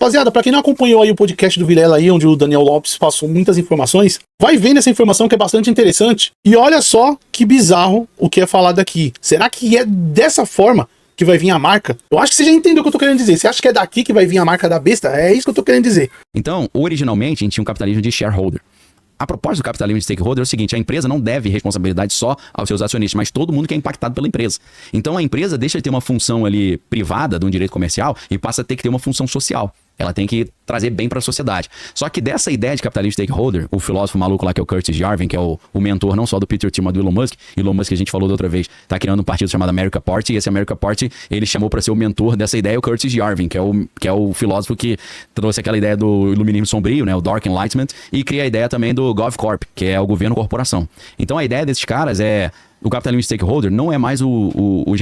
rapaziada, pra quem não acompanhou aí o podcast do Vilela aí, onde o Daniel Lopes passou muitas informações, vai vendo essa informação que é bastante interessante. E olha só que bizarro o que é falado aqui. Será que é dessa forma que vai vir a marca? Eu acho que você já entendeu o que eu tô querendo dizer. Você acha que é daqui que vai vir a marca da besta? É isso que eu tô querendo dizer. Então, originalmente, a gente tinha um capitalismo de shareholder. A proposta do capitalismo de stakeholder é o seguinte: a empresa não deve responsabilidade só aos seus acionistas, mas todo mundo que é impactado pela empresa. Então a empresa deixa de ter uma função ali privada de um direito comercial e passa a ter que ter uma função social. Ela tem que trazer bem para a sociedade. Só que dessa ideia de capitalismo stakeholder, o filósofo maluco lá que é o Curtis Yarvin, que é o mentor não só do Peter Thiel, mas do Elon Musk. Elon Musk, que a gente falou da outra vez, tá criando um partido chamado America Party, e esse America Party, ele chamou para ser o mentor dessa ideia o Curtis Yarvin, que é o filósofo que trouxe aquela ideia do iluminismo sombrio, né, o Dark Enlightenment, e cria a ideia também do GovCorp, que é o governo corporação. Então a ideia desses caras é: o capitalismo stakeholder não é mais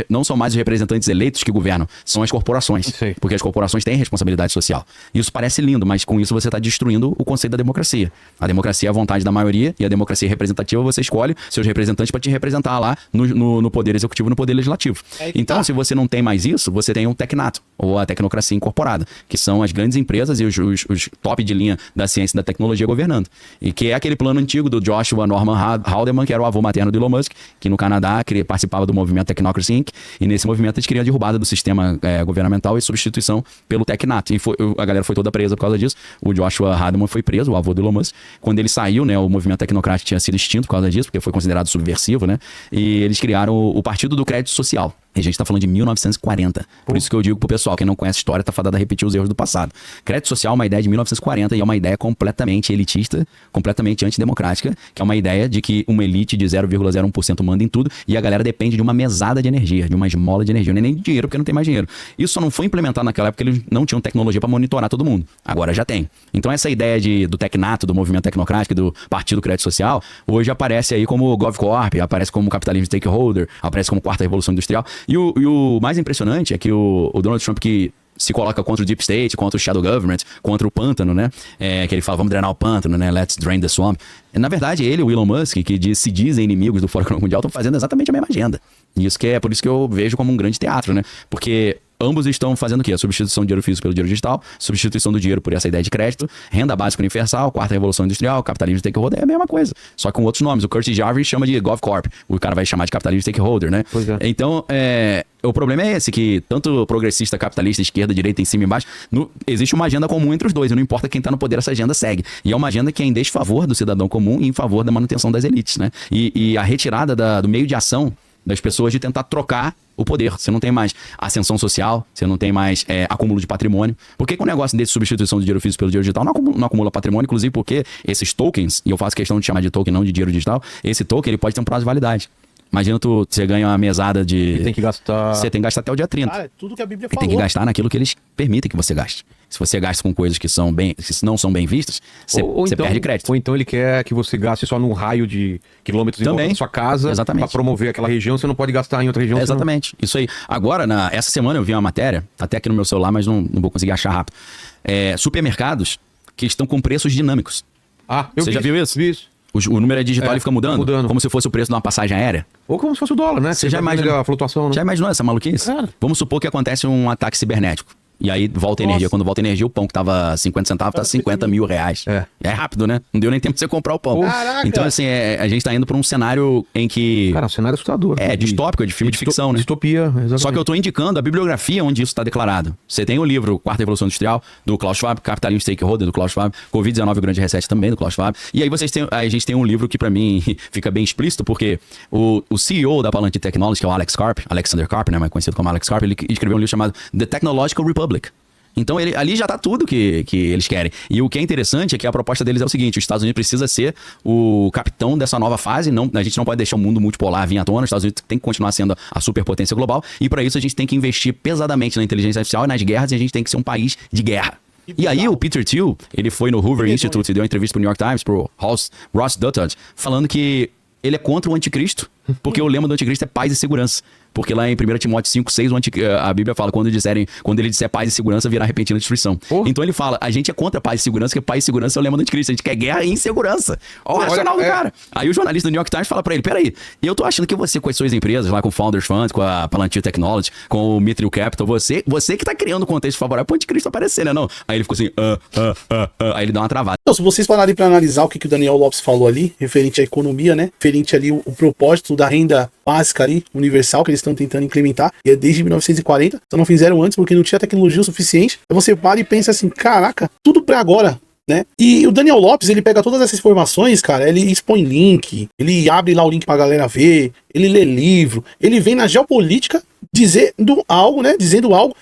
não são mais os representantes eleitos que governam, são as corporações. Sim. Porque as corporações têm responsabilidade social. Isso parece lindo, mas com isso você está destruindo o conceito da democracia. A democracia é a vontade da maioria, e a democracia representativa você escolhe seus representantes para te representar lá no poder executivo e no poder legislativo. Então, se você não tem mais isso, você tem um tecnato, ou a tecnocracia incorporada, que são as grandes empresas e os top de linha da ciência e da tecnologia governando. E que é aquele plano antigo do Joshua Norman Haldeman, que era o avô materno do Elon Musk, que no Canadá participava do movimento Technocracy Inc. E nesse movimento eles queriam a derrubada do sistema governamental e substituição pelo tecnato. E a galera foi toda presa por causa disso. O Joshua Haldeman foi preso, o avô do Elon Musk. Quando ele saiu, né, o movimento tecnocrático tinha sido extinto por causa disso, porque foi considerado subversivo, né? E eles criaram o Partido do Crédito Social. E a gente tá falando de 1940. Por isso que eu digo pro pessoal, quem não conhece a história, tá fadado a repetir os erros do passado. Crédito social é uma ideia de 1940 e é uma ideia completamente elitista, completamente antidemocrática, que é uma ideia de que uma elite de 0,01% manda em tudo e a galera depende de uma mesada de energia, de uma esmola de energia, nem de dinheiro, porque não tem mais dinheiro. Isso só não foi implementado naquela época, eles não tinham tecnologia para monitorar todo mundo. Agora já tem. Então essa ideia do tecnato, do movimento tecnocrático, do Partido Crédito Social, hoje aparece aí como GovCorp, aparece como capitalismo stakeholder, aparece como quarta revolução industrial. E o mais impressionante é que o Donald Trump, que se coloca contra o Deep State, contra o Shadow Government, contra o pântano, né? Que ele fala, vamos drenar o pântano, né? Let's drain the swamp. Na verdade, ele e o Elon Musk, que se dizem inimigos do Fórum Econômico Mundial, estão fazendo exatamente a mesma agenda. E isso por isso que eu vejo como um grande teatro, né? Porque ambos estão fazendo o quê? A substituição do dinheiro físico pelo dinheiro digital, substituição do dinheiro por essa ideia de crédito, renda básica universal, quarta revolução industrial, capitalismo stakeholder, é a mesma coisa. Só com outros nomes. O Curtis Yarvin chama de GovCorp. O cara vai chamar de capitalismo stakeholder, né? Pois é. Então, o problema é esse, que tanto progressista, capitalista, esquerda, direita, em cima e embaixo, existe uma agenda comum entre os dois, e não importa quem está no poder, essa agenda segue. E é uma agenda que é em desfavor do cidadão comum e em favor da manutenção das elites, né? E a retirada do meio de ação das pessoas de tentar trocar o poder. Você não tem mais ascensão social, você não tem mais acúmulo de patrimônio. Por que um negócio desse, substituição do dinheiro físico pelo dinheiro digital, não acumula patrimônio? Inclusive porque esses tokens, e eu faço questão de chamar de token, não de dinheiro digital, esse token ele pode ter um prazo de validade. Imagina você ganha uma mesada de... Você tem que gastar... Você tem que gastar até o dia 30. Cara, é tudo que a Bíblia falou. E tem que gastar naquilo que eles permitem que você gaste. Se você gasta com coisas que não são bem vistas, você então, perde crédito. Ou então ele quer que você gaste só num raio de quilômetros em volta da sua casa, para promover aquela região, você não pode gastar em outra região. Exatamente, isso aí. Agora, essa semana eu vi uma matéria, até aqui no meu celular, mas não vou conseguir achar rápido. Supermercados que estão com preços dinâmicos. Você já viu isso? Vi isso. O número é digital e fica mudando, como se fosse o preço de uma passagem aérea. Ou como se fosse o dólar, né? Você já imaginou a flutuação, né? Já imaginou essa maluquice? Vamos supor que acontece um ataque cibernético. E aí volta a energia. Quando volta a energia, o pão que tava 50 centavos tá 50 mil reais. É rápido, né? Não deu nem tempo de você comprar o pão. Caraca. Então, assim, a gente tá indo pra um cenário em que... Cara, um cenário assustador. Distópico, é de filme de ficção, né? Distopia, exatamente. Só que eu tô indicando a bibliografia onde isso tá declarado. Você tem o livro Quarta Revolução Industrial, do Klaus Schwab, Capitalismo Stakeholder, do Klaus Schwab, Covid-19, o Grande Reset também, do Klaus Schwab. E aí a gente tem um livro que pra mim fica bem explícito, porque o CEO da Palantir Technologies, que é o Alexander Karp, né? Mais conhecido como Alex Karp, ele escreveu um livro chamado The Technological Republic. Então ali já tá tudo que eles querem. E o que é interessante é que a proposta deles é o seguinte: os Estados Unidos precisa ser o capitão dessa nova fase. A gente não pode deixar o mundo multipolar vir à tona. Os Estados Unidos tem que continuar sendo a superpotência global. E para isso a gente tem que investir pesadamente na inteligência artificial e nas guerras. E a gente tem que ser um país de guerra. E aí o Peter Thiel, ele foi no Hoover Institute e deu uma entrevista pro New York Times, pro Ross Douthat, falando que ele é contra o anticristo, porque o lema do anticristo é paz e segurança. Porque lá em 1 Timóteo 5:6, a Bíblia fala, quando ele disser paz e segurança, virá repentina destruição. Então ele fala, a gente é contra paz e segurança, porque paz e segurança é o lema do anticristo. A gente quer guerra e insegurança. Olha o racional do cara. Aí o jornalista do New York Times fala pra ele, peraí, eu tô achando que você, com as suas empresas, lá com o Founders Fund, com a Palantir Technology, com o Mithril Capital, você que tá criando um contexto favorável pro anticristo aparecer, né? Não. Aí ele ficou assim, aí ele dá uma travada. Então, se vocês pararem pra analisar o que o Daniel Lopes falou ali, referente à economia, né? Referente ali o propósito da renda básica ali, universal, que eles estão tentando implementar, e é desde 1940, então não fizeram antes porque não tinha tecnologia o suficiente. Aí você para e pensa assim, caraca, tudo pra agora, né? E o Daniel Lopes, ele pega todas essas informações, cara, ele expõe link, ele abre lá o link pra galera ver, ele lê livro, ele vem na geopolítica dizendo algo, né? Dizendo algo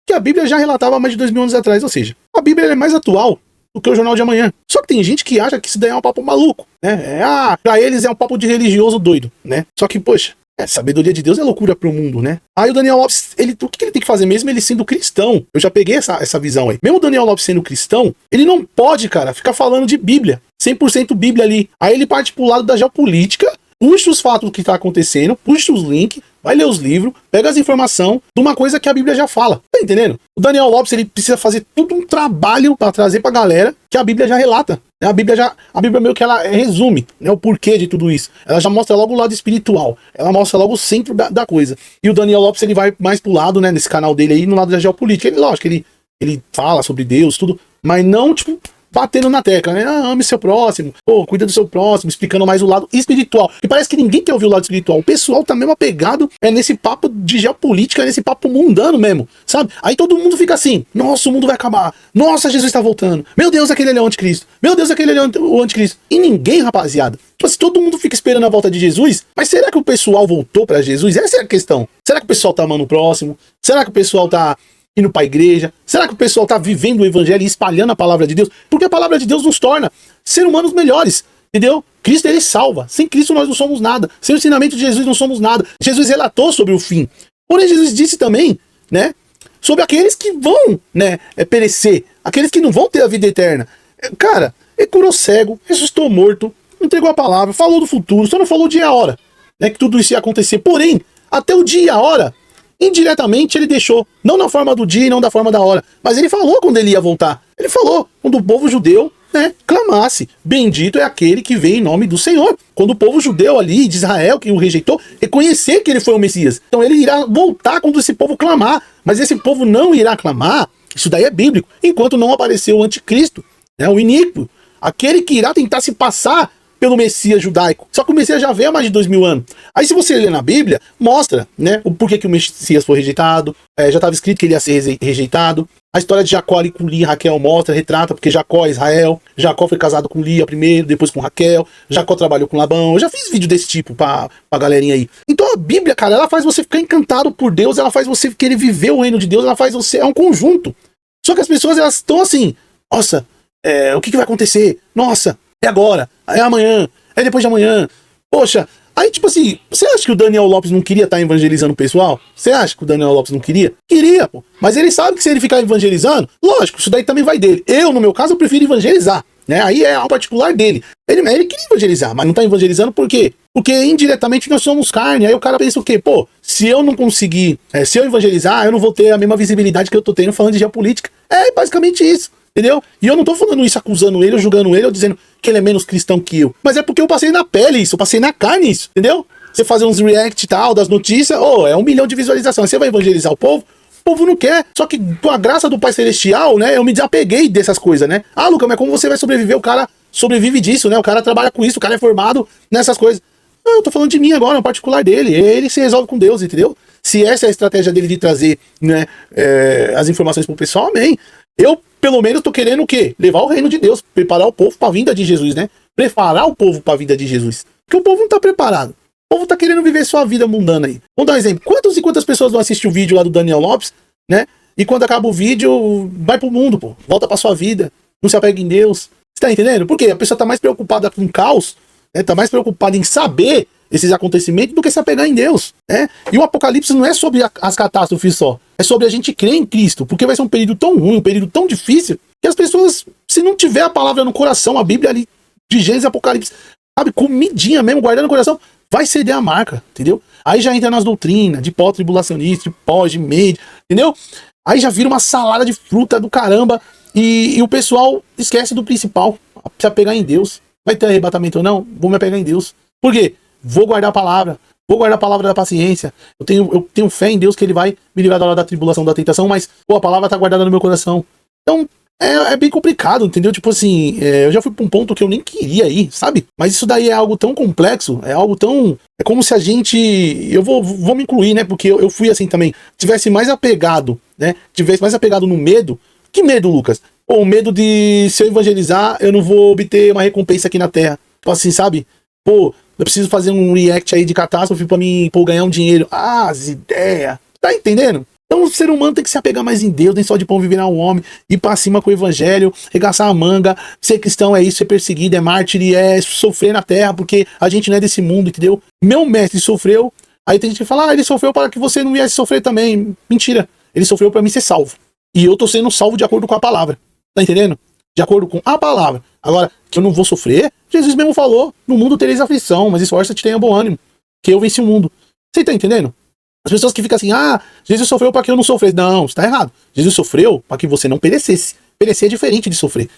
que a Bíblia já relatava há mais de 2000 anos atrás, ou seja, a Bíblia é mais atual do que o Jornal de Amanhã. Só que tem gente que acha que isso daí é um papo maluco, né? Pra eles é um papo de religioso doido, né? Só que, poxa, sabedoria de Deus é loucura pro mundo, né? Aí o Daniel Lopes, o que ele tem que fazer mesmo? Ele sendo cristão. Eu já peguei essa visão aí. Mesmo o Daniel Lopes sendo cristão, ele não pode, cara, ficar falando de Bíblia. 100% Bíblia ali. Aí ele parte pro lado da geopolítica, puxa os fatos do que tá acontecendo, puxa os links, vai ler os livros, pega as informações de uma coisa que a Bíblia já fala. Tá entendendo? O Daniel Lopes, ele precisa fazer todo um trabalho para trazer pra galera que a Bíblia já relata. A Bíblia meio que ela resume, né, o porquê de tudo isso. Ela já mostra logo o lado espiritual. Ela mostra logo o centro da coisa. E o Daniel Lopes, ele vai mais pro lado, né, nesse canal dele aí, no lado da geopolítica. Ele, lógico, ele fala sobre Deus, tudo, mas não, tipo, batendo na tecla, né? Ame seu próximo, cuida do seu próximo, explicando mais o lado espiritual. E parece que ninguém quer ouvir o lado espiritual. O pessoal tá mesmo apegado nesse papo de geopolítica, nesse papo mundano mesmo, sabe? Aí todo mundo fica assim, nossa, o mundo vai acabar. Nossa, Jesus tá voltando. Meu Deus, aquele ali é o anticristo. Meu Deus, aquele ali é o anticristo. E ninguém, rapaziada. Tipo assim, todo mundo fica esperando a volta de Jesus, mas será que o pessoal voltou pra Jesus? Essa é a questão. Será que o pessoal tá amando o próximo? Será que o pessoal tá indo pra igreja? Será que o pessoal tá vivendo o evangelho e espalhando a palavra de Deus? Porque a palavra de Deus nos torna seres humanos melhores, entendeu? Cristo, ele salva. Sem Cristo nós não somos nada. Sem o ensinamento de Jesus não somos nada. Jesus relatou sobre o fim. Porém, Jesus disse também, né, sobre aqueles que vão, né, perecer. Aqueles que não vão ter a vida eterna. Cara, ele curou cego, ressuscitou morto, entregou a palavra, falou do futuro, só não falou o dia e a hora, né, que tudo isso ia acontecer. Porém, até o dia e a hora, indiretamente ele deixou, não na forma do dia e não da forma da hora, mas ele falou quando ele ia voltar. Ele falou quando o povo judeu, né, clamasse, bendito é aquele que vem em nome do Senhor. Quando o povo judeu ali de Israel, que o rejeitou, reconhecer que ele foi o Messias. Então ele irá voltar quando esse povo clamar, mas esse povo não irá clamar, isso daí é bíblico, enquanto não aparecer o anticristo, né, o iníquo, aquele que irá tentar se passar pelo Messias judaico. Só que o Messias já veio há mais de 2000 anos. Aí se você ler na Bíblia, mostra, né, o porquê que o Messias foi rejeitado, já estava escrito que ele ia ser rejeitado. A história de Jacó ali com Lia e Raquel mostra, retrata, porque Jacó é Israel, Jacó foi casado com Lia primeiro, depois com Raquel, Jacó trabalhou com Labão. Eu já fiz vídeo desse tipo pra galerinha aí. Então a Bíblia, cara, ela faz você ficar encantado por Deus, ela faz você querer viver o reino de Deus, ela faz você, é um conjunto. Só que as pessoas, elas estão assim, nossa, o que vai acontecer? Nossa, é agora, é amanhã, é depois de amanhã. Poxa, aí tipo assim, você acha que o Daniel Lopes não queria estar evangelizando o pessoal? Você acha que o Daniel Lopes não queria? Queria, pô. Mas ele sabe que se ele ficar evangelizando, lógico, isso daí também vai dele. Eu, no meu caso, eu prefiro evangelizar, né? Aí é algo particular dele. Ele queria evangelizar, mas não tá evangelizando por quê? Porque indiretamente nós somos carne. Aí o cara pensa o quê? Pô, se eu não conseguir, se eu evangelizar, eu não vou ter a mesma visibilidade que eu tô tendo falando de geopolítica. É basicamente isso. Entendeu? E eu não tô falando isso acusando ele, ou julgando ele, ou dizendo que ele é menos cristão que eu. Mas é porque eu passei na pele isso, eu passei na carne isso, entendeu? Você fazer uns react e tal, das notícias, é 1 milhão de visualizações. Você vai evangelizar o povo não quer. Só que com a graça do Pai Celestial, né, eu me desapeguei dessas coisas, né? Ah, Lucas, mas como você vai sobreviver? O cara sobrevive disso, né? O cara trabalha com isso, o cara é formado nessas coisas. Não, eu tô falando de mim agora, no particular dele. Ele se resolve com Deus, entendeu? Se essa é a estratégia dele de trazer, né, as informações pro pessoal, amém. Eu, pelo menos, tô querendo o quê? Levar o reino de Deus, preparar o povo para a vinda de Jesus, né? Preparar o povo para a vinda de Jesus. Porque o povo não tá preparado. O povo tá querendo viver sua vida mundana aí. Vamos dar um exemplo. Quantas e quantas pessoas vão assistir o vídeo lá do Daniel Lopes, né? E quando acaba o vídeo, vai pro mundo, pô. Volta pra sua vida. Não se apega em Deus. Você tá entendendo? Por quê? A pessoa tá mais preocupada com o caos, né? Tá mais preocupada em saber esses acontecimentos do que se apegar em Deus, né? E o Apocalipse não é sobre as catástrofes só. É sobre a gente crer em Cristo, porque vai ser um período tão ruim, um período tão difícil, que as pessoas, se não tiver a palavra no coração, a Bíblia ali, de Gênesis e Apocalipse, sabe, comidinha mesmo, guardando no coração, vai ceder a marca, entendeu? Aí já entra nas doutrinas de pós-tribulacionista, de pós, de meio, entendeu? Aí já vira uma salada de fruta do caramba e o pessoal esquece do principal, se apegar em Deus. Vai ter arrebatamento ou não? Vou me apegar em Deus. Por quê? Vou guardar a palavra. Vou guardar a palavra da paciência. Eu tenho fé em Deus que ele vai me livrar da hora da tribulação, da tentação, mas pô, a palavra tá guardada no meu coração. Então, é bem complicado, entendeu? Tipo assim, eu já fui pra um ponto que eu nem queria ir, sabe? Mas isso daí é algo tão complexo, é algo tão... É como se a gente... Eu vou me incluir, né? Porque eu fui assim também. Tivesse mais apegado, né? Tivesse mais apegado no medo. Que medo, Lucas? Pô, o medo de, se eu evangelizar, eu não vou obter uma recompensa aqui na Terra. Tipo assim, sabe? Pô, eu preciso fazer um react aí de catástrofe pra mim, pô, ganhar um dinheiro. Ah, as ideias. Tá entendendo? Então o ser humano tem que se apegar mais em Deus, nem só de pão viverá o homem, ir pra cima com o evangelho, regaçar a manga, ser cristão é isso, ser perseguido, é mártir, é sofrer na terra, porque a gente não é desse mundo, entendeu? Meu mestre sofreu, aí tem gente que fala, ele sofreu para que você não viesse sofrer também. Mentira, ele sofreu para mim ser salvo. E eu tô sendo salvo de acordo com a palavra, tá entendendo? De acordo com a palavra. Agora, que eu não vou sofrer, Jesus mesmo falou, no mundo tereis aflição, mas esforça-te, tenha bom ânimo, que eu venci o mundo. Você tá entendendo? As pessoas que ficam assim, Jesus sofreu para que eu não sofresse. Não, você tá errado. Jesus sofreu para que você não perecesse. Perecer é diferente de sofrer.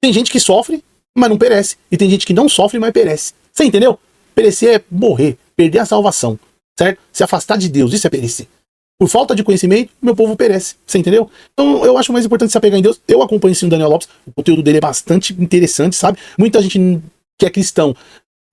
Tem gente que sofre, mas não perece. E tem gente que não sofre, mas perece. Você entendeu? Perecer é morrer, perder a salvação, certo? Se afastar de Deus, isso é perecer. Por falta de conhecimento, meu povo perece. Você entendeu? Então eu acho mais importante se apegar em Deus. Eu acompanho sim o Daniel Lopes. O conteúdo dele é bastante interessante, sabe? Muita gente que é cristão,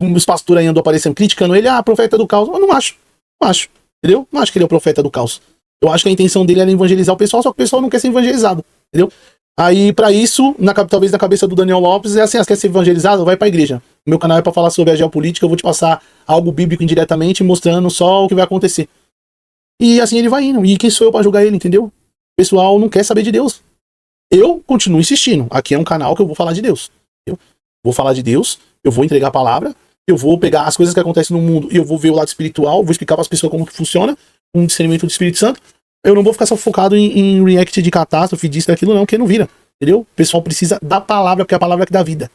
os pastores aí andam aparecendo criticando ele, profeta do caos. Eu não acho. Não acho. Entendeu? Não acho que ele é o profeta do caos. Eu acho que a intenção dele era evangelizar o pessoal, só que o pessoal não quer ser evangelizado. Entendeu? Aí, pra isso, talvez na cabeça do Daniel Lopes, é assim, quer ser evangelizado? Vai pra igreja. O meu canal é pra falar sobre a geopolítica, eu vou te passar algo bíblico indiretamente, mostrando só o que vai acontecer. E assim ele vai indo. E quem sou eu pra julgar ele, entendeu? O pessoal não quer saber de Deus. Eu continuo insistindo. Aqui é um canal que eu vou falar de Deus. Eu vou falar de Deus, eu vou entregar a palavra, eu vou pegar as coisas que acontecem no mundo e eu vou ver o lado espiritual, vou explicar para as pessoas como que funciona, um discernimento do Espírito Santo. Eu não vou ficar só focado em react de catástrofe, disso e daquilo não, que não vira, entendeu? O pessoal precisa da palavra, porque é a palavra que dá vida.